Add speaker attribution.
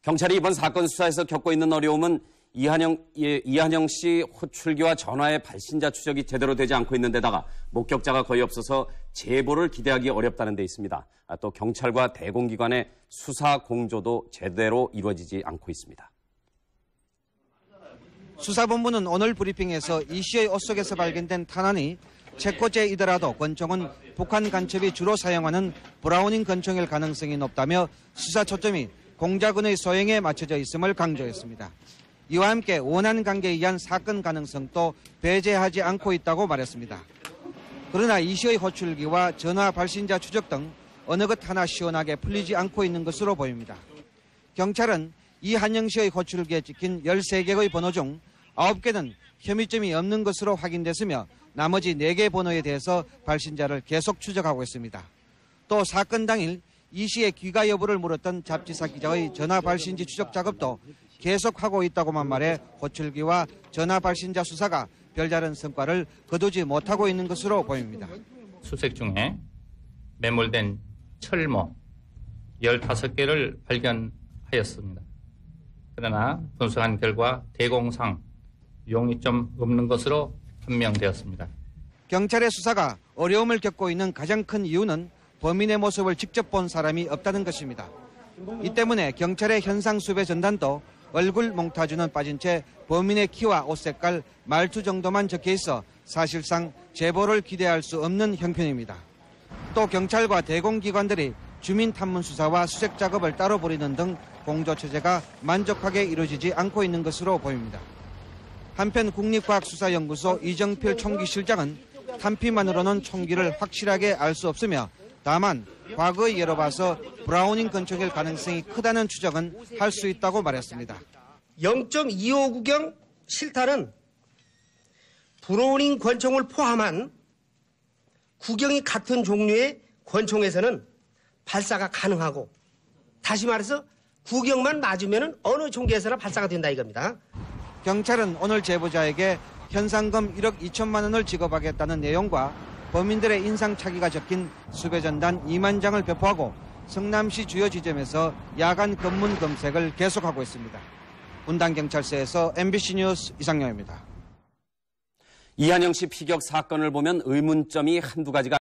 Speaker 1: 경찰이 이번 사건 수사에서 겪고 있는 어려움은 이한영 씨 호출기와 전화의 발신자 추적이 제대로 되지 않고 있는 데다가 목격자가 거의 없어서 제보를 기대하기 어렵다는 데 있습니다. 또 경찰과 대공기관의 수사 공조도 제대로 이루어지지 않고 있습니다.
Speaker 2: 수사본부는 오늘 브리핑에서 이 씨의 옷 속에서 발견된 탄환이 체코제이더라도 권총은 북한 간첩이 주로 사용하는 브라우닝 권총일 가능성이 높다며 수사 초점이 공작원의 소행에 맞춰져 있음을 강조했습니다. 이와 함께 원한 관계에 의한 사건 가능성도 배제하지 않고 있다고 말했습니다. 그러나 이 씨의 호출기와 전화 발신자 추적 등 어느 것 하나 시원하게 풀리지 않고 있는 것으로 보입니다. 경찰은 이한영 씨의 호출기에 찍힌 13개의 번호 중 9개는 혐의점이 없는 것으로 확인됐으며 나머지 4개 번호에 대해서 발신자를 계속 추적하고 있습니다. 또 사건 당일 이 씨의 귀가 여부를 물었던 잡지사 기자의 전화 발신지 추적 작업도 계속하고 있다고만 말해 호출기와 전화 발신자 수사가 별다른 성과를 거두지 못하고 있는 것으로 보입니다.
Speaker 3: 수색 중에 매몰된 철모 15개를 발견하였습니다. 그러나 분석한 결과 대공상 용의점 없는 것으로 판명되었습니다.
Speaker 2: 경찰의 수사가 어려움을 겪고 있는 가장 큰 이유는 범인의 모습을 직접 본 사람이 없다는 것입니다. 이 때문에 경찰의 현상 수배 전단도 얼굴 몽타주는 빠진 채 범인의 키와 옷 색깔, 말투 정도만 적혀 있어 사실상 제보를 기대할 수 없는 형편입니다. 또 경찰과 대공기관들이 주민 탐문 수사와 수색 작업을 따로 벌이는 등 공조 체제가 만족하게 이루어지지 않고 있는 것으로 보입니다. 한편 국립과학수사연구소 이정필 총기실장은 탄피만으로는 총기를 확실하게 알 수 없으며 다만 과거의 예로 봐서 브라우닝 권총일 가능성이 크다는 추정은 할 수 있다고 말했습니다.
Speaker 4: 0.259경 실탄은 브라우닝 권총을 포함한 구경이 같은 종류의 권총에서는 발사가 가능하고, 다시 말해서 구경만 맞으면 어느 종기에서나 발사가 된다 이겁니다.
Speaker 2: 경찰은 오늘 제보자에게 현상금 1억 2천만 원을 지급하겠다는 내용과 범인들의 인상착의가 적힌 수배전단 2만 장을 배포하고 성남시 주요 지점에서 야간 검문 검색을 계속하고 있습니다. 분당경찰서에서 MBC 뉴스 이상영입니다.
Speaker 1: 이한영 씨 피격 사건을 보면 의문점이 한두 가지가